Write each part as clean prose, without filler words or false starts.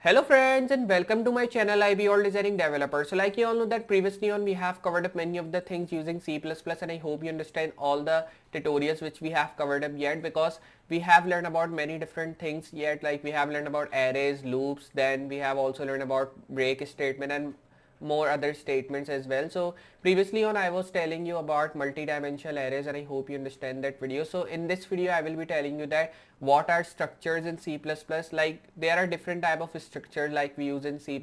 Hello friends and welcome to my channel Iballdesigningdeveloper. So like you all know that previously on we have covered up many of the things using C++ and I hope you understand all the tutorials which we have covered up yet, because we have learned about many different things yet, like we have learned about arrays, loops, then we have also learned about break statement and more other statements as well. So previously on I was telling you about multi-dimensional arrays and I hope you understand that video. So in this video I will be telling you that what are structures in C++. Like there are different type of structures like we use in C++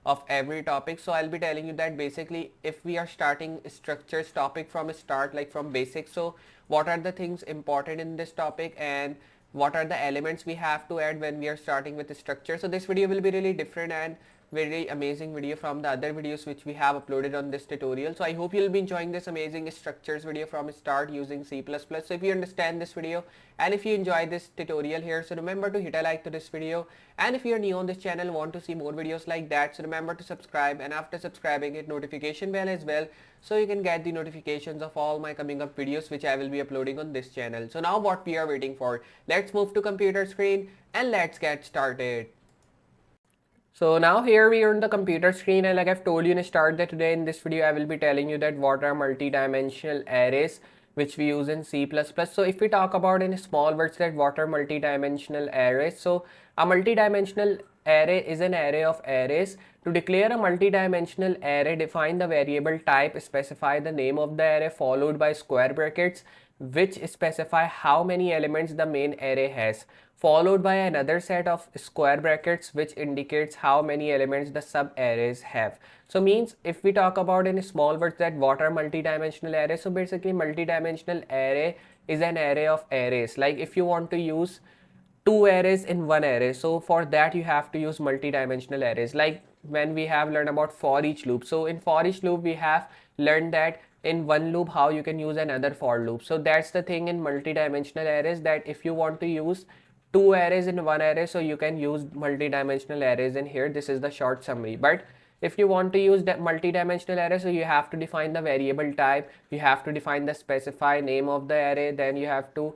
of every topic. So I'll be telling you that basically if we are starting structures topic from a start, like from basics, so what are the things important in this topic and what are the elements we have to add when we are starting with the structure. So this video will be really different and very amazing video from the other videos which we have uploaded on this tutorial. So I hope you'll be enjoying this amazing structures video from start using C++. So if you understand this video and if you enjoy this tutorial here, so remember to hit a like to this video, and if you're new on this channel, want to see more videos like that, so remember to subscribe, and after subscribing hit notification bell as well so you can get the notifications of all my coming up videos which I will be uploading on this channel. So now what we are waiting for, let's move to computer screen and let's get started. So now here we are on the computer screen, and like I've told you in the start that today in this video I will be telling you that what are multi-dimensional arrays which we use in C++. So if we talk about in small words that what are multi-dimensional arrays, so a multi-dimensional array is an array of arrays. To declare a multi-dimensional array, define the variable type, specify the name of the array followed by square brackets which specify how many elements the main array has, followed by another set of square brackets which indicates how many elements the sub arrays have. So means if we talk about in small words that what are multi-dimensional arrays, so basically multi-dimensional array is an array of arrays. Like if you want to use two arrays in one array, so for that you have to use multi-dimensional arrays. Like when we have learned about for each loop, so in for each loop we have learned that in one loop how you can use another for loop. So that's the thing in multi-dimensional arrays, that if you want to use two arrays in one array, so you can use multi-dimensional arrays in here. This is the short summary. But if you want to use that multi-dimensional array, so you have to define the variable type, you have to define the specify name of the array, then you have to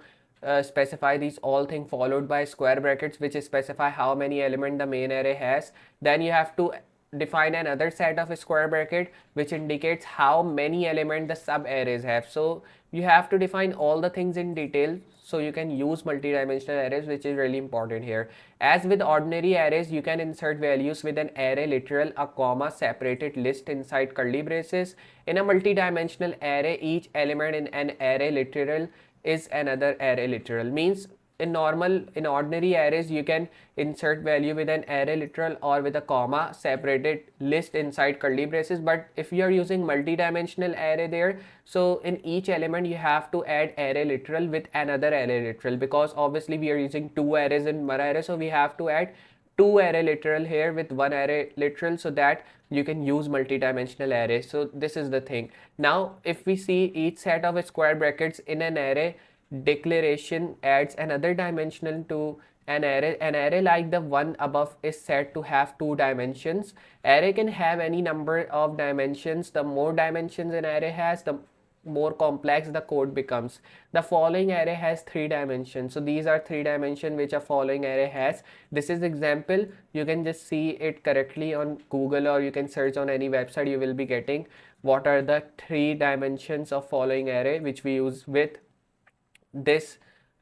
specify these all things followed by square brackets which specify how many element the main array has. Then you have to define another set of square bracket which indicates how many element the sub arrays have. So you have to define all the things in detail so you can use multi-dimensional arrays, which is really important here. As with ordinary arrays, you can insert values with an array literal, a comma separated list inside curly braces. In a multi-dimensional array, each element in an array literal is another array literal. Means in ordinary arrays you can insert value with an array literal or with a comma separated list inside curly braces, but if you are using multi-dimensional array there, so in each element you have to add array literal with another array literal, because obviously we are using two arrays in one array, so we have to add two array literal here with one array literal so that you can use multi-dimensional array. So this is the thing. Now if we see each set of square brackets in an array declaration adds another dimensional to an array. An array like the one above is said to have two dimensions. Array can have any number of dimensions. The more dimensions an array has, the more complex the code becomes. The following array has three dimensions. So these are three dimensions which a following array has. This is example. You can just see it correctly on Google or you can search on any website. You will be getting what are the three dimensions of following array which we use with this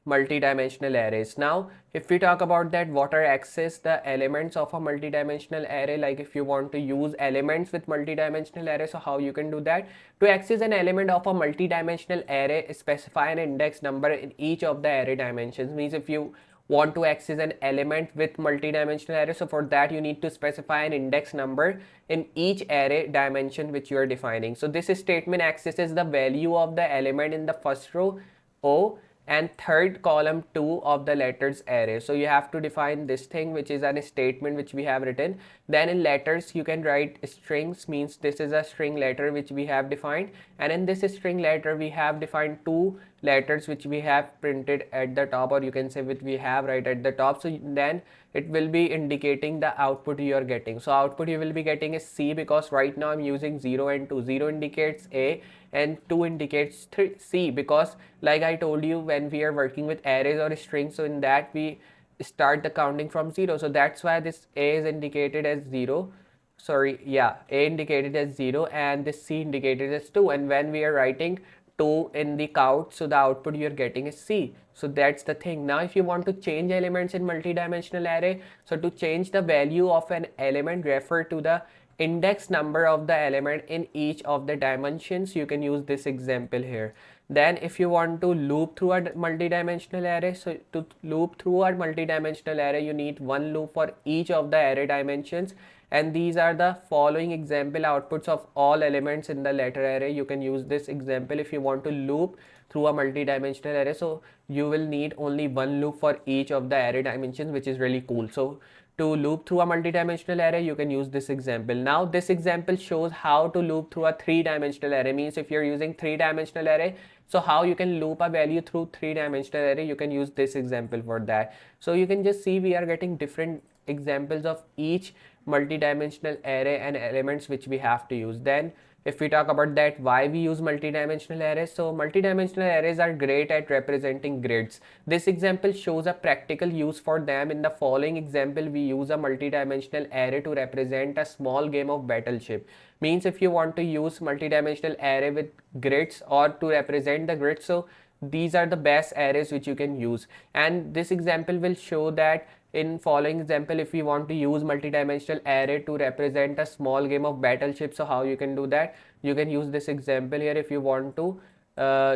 multi-dimensional arrays. Now if we talk about that what are access the elements of a multi-dimensional array, like if you want to use elements with multi-dimensional array, so how you can do that. To access an element of a multi-dimensional array, specify an index number in each of the array dimensions. Means if you want to access an element with multi-dimensional array, so for that you need to specify an index number in each array dimension which you are defining. So this statement accesses the value of the element in the first row O and third column 2 of the letters array. So you have to define this thing which is a statement which we have written. Then in letters you can write strings, means this is a string letter which we have defined, and in this string letter we have defined two letters which we have printed at the top, or you can say which we have right at the top. So then it will be indicating the output you are getting. So output you will be getting is C, because right now I'm using 0 and 2. 0 indicates A and 2 indicates C, because like I told you when we are working with arrays or strings, so in that we start the counting from 0. So that's why this A is indicated as 0. Sorry, yeah, A indicated as 0 and this C indicated as 2. And when we are writing 2 in the count, so the output you're getting is C. So that's the thing. Now if you want to change elements in multidimensional array, so to change the value of an element, refer to the index number of the element in each of the dimensions. You can use this example here. Then if you want to loop through a multidimensional array, so to loop through a multidimensional array, you need one loop for each of the array dimensions. And these are the following example outputs of all elements in the letter array. You can use this example if you want to loop through a multi-dimensional array. So you will need only one loop for each of the array dimensions, which is really cool. So to loop through a multi-dimensional array, you can use this example. Now this example shows how to loop through a three-dimensional array. Means if you're using three-dimensional array, so how you can loop a value through three-dimensional array, you can use this example for that. So you can just see we are getting different examples of each multi-dimensional array and elements which we have to use. Then if we talk about that why we use multi-dimensional arrays, so multi-dimensional arrays are great at representing grids. This example shows a practical use for them. In the following example, we use a multi-dimensional array to represent a small game of battleship. Means if you want to use multi-dimensional array with grids or to represent the grid, so these are the best arrays which you can use. And this example will show that in following example, if we want to use multi-dimensional array to represent a small game of battleship, so how you can do that? You can use this example here if you want to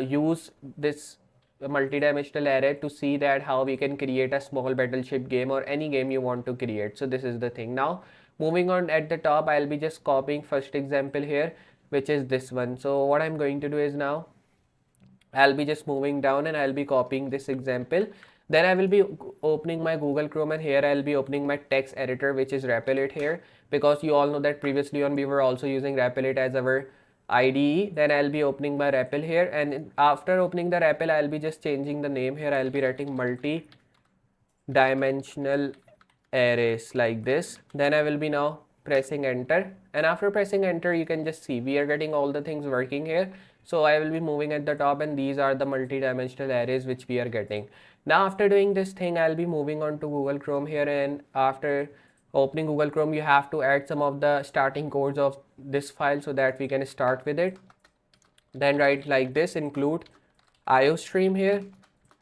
use this multi-dimensional array to see that how we can create a small battleship game or any game you want to create. So this is the thing. Now moving on, at the top I'll be just copying first example here, which is this one. So what I'm going to do is now I'll be just moving down and I'll be copying this example. Then I will be opening my Google Chrome, and here I'll be opening my text editor, which is Replit here, because you all know that previously on we were also using Replit as our IDE. Then I'll be opening my REPL here, and after opening the REPL, I'll be just changing the name here. I'll be writing multi-dimensional arrays like this. Then I will be now pressing enter, and after pressing enter, you can just see we are getting all the things working here. So I will be moving at the top, and these are the multi-dimensional arrays which we are getting. Now after doing this thing, I'll be moving on to Google Chrome here, and after opening Google Chrome, you have to add some of the starting codes of this file so that we can start with it. Then write like this, include iostream here,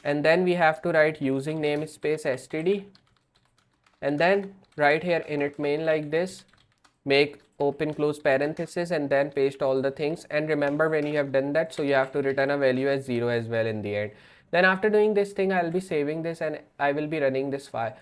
and then we have to write using namespace std, and then write here init main like this, make open close parenthesis, and then paste all the things. And remember, when you have done that, so you have to return a value as 0 as well in the end. Then after doing this thing, I'll be saving this and I will be running this file.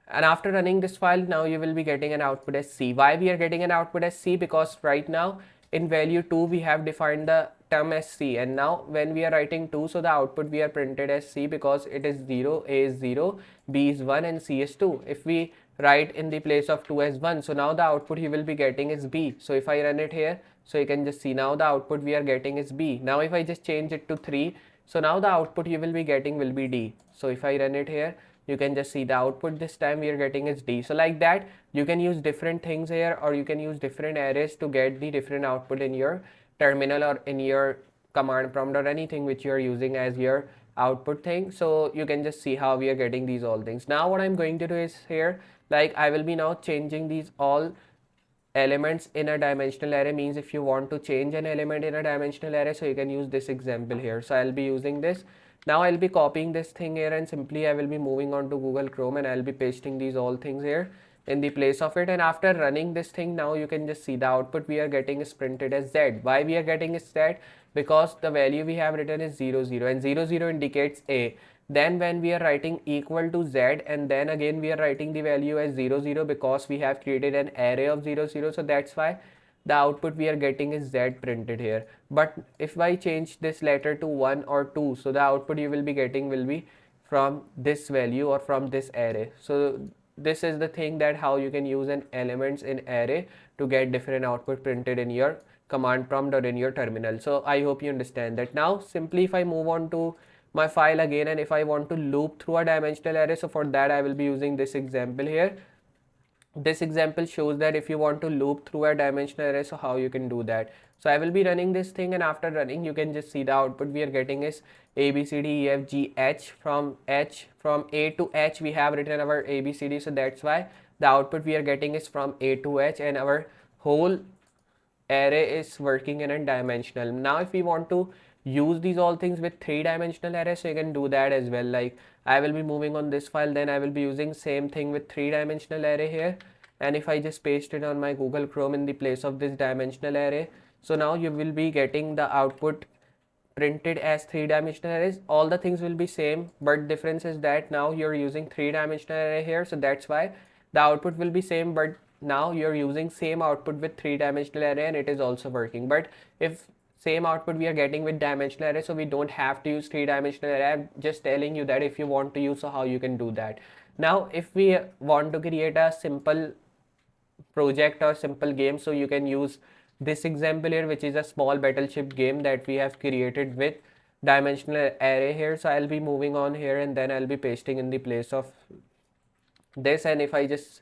And after running this file, now you will be getting an output as C. Why we are getting an output as C? Because right now in value 2 we have defined the term as C, and now when we are writing 2, so the output we are printed as C because it is 0, A is 0, B is 1 and C is 2. If we write in the place of 2 as 1, so now the output you will be getting is B. So if I run it here, so you can just see now the output we are getting is B. Now if I just change it to 3, so now the output you will be getting will be D. So if I run it here, you can just see the output this time we are getting is D. So like that, you can use different things here, or you can use different arrays to get the different output in your terminal or in your command prompt or anything which you are using as your output thing. So you can just see how we are getting these all things. Now what I'm going to do is here, like I will be now changing these all elements in a dimensional array. Means if you want to change an element in a dimensional array, so you can use this example here. So I'll be using this. Now I'll be copying this thing here, and simply I will be moving on to Google Chrome, and I'll be pasting these all things here in the place of it. And after running this thing, now you can just see the output we are getting is printed as Z. Why we are getting is Z? Because the value we have written is 0 0, and 0 0 indicates A. Then when we are writing equal to Z, and then again we are writing the value as 0 0 because we have created an array of 0 0, so that's why the output we are getting is Z printed here. But if I change this letter to 1 or 2, so the output you will be getting will be from this value or from this array. So this is the thing, that how you can use an elements in array to get different output printed in your command prompt or in your terminal. So I hope you understand that. Now simply if I move on to my file again, and if I want to loop through a dimensional array, so for that I will be using this example here. this example shows that if you want to loop through a dimensional array, so how you can do that. So I will be running this thing, and after running you can just see the output we are getting is a b c d e f g h. From a to h we have written our a b c d, so that's why the output we are getting is from a to h, and our whole array is working in a dimensional. Now if we want to use these all things with three-dimensional array, so you can do that as well. Like I will be moving on this file, then I will be using same thing with three-dimensional array here, and if I just paste it on my Google Chrome in the place of this dimensional array, so now you will be getting the output printed as three-dimensional arrays. All the things will be same, but difference is that now you're using three-dimensional array here, so that's why the output will be same, but now you're using same output with three-dimensional array and it is also working. But if same output we are getting with dimensional array, so we don't have to use three-dimensional array. I'm just telling you that if you want to use, so how you can do that. Now if we want to create a simple project or simple game, so you can use this example here, which is a small battleship game that we have created with dimensional array here. So I'll be moving on here, and then I'll be pasting in the place of this, and if I just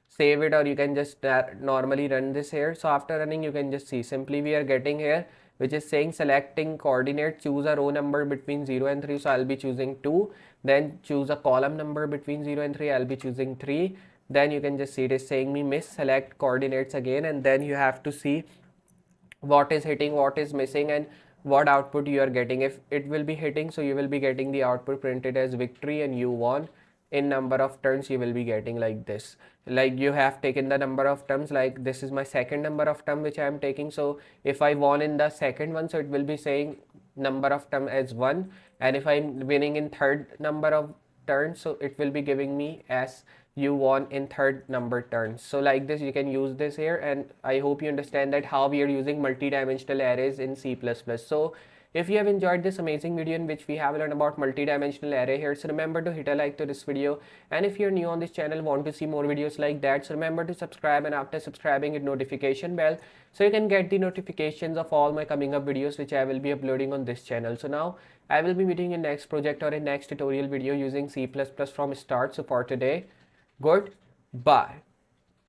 save it, or you can just normally run this here. So after running you can just see simply we are getting here, which is saying selecting coordinate, choose a row number between 0 and 3, so I'll be choosing 2. Then choose a column number between 0 and 3, I'll be choosing 3. Then you can just see it is saying me miss select coordinates again, and then you have to see what is hitting, what is missing, and what output you are getting. If it will be hitting, so you will be getting the output printed as victory and you won. In number of turns you will be getting like this, like you have taken the number of terms, like this is my second number of term which I am taking. So if I won in the second one, so it will be saying number of term as 1, and if I'm winning in third number of turns, so it will be giving me as you won in third number turns. So like this you can use this here, and I hope you understand that how we are using multi-dimensional arrays in C++. So if you have enjoyed this amazing video in which we have learned about multi-dimensional array here, so remember to hit a like to this video, and if you're new on this channel, want to see more videos like that, so remember to subscribe, and after subscribing hit notification bell so you can get the notifications of all my coming up videos which I will be uploading on this channel. So now I will be meeting in next project or in next tutorial video using C++ from start. So for today, goodbye.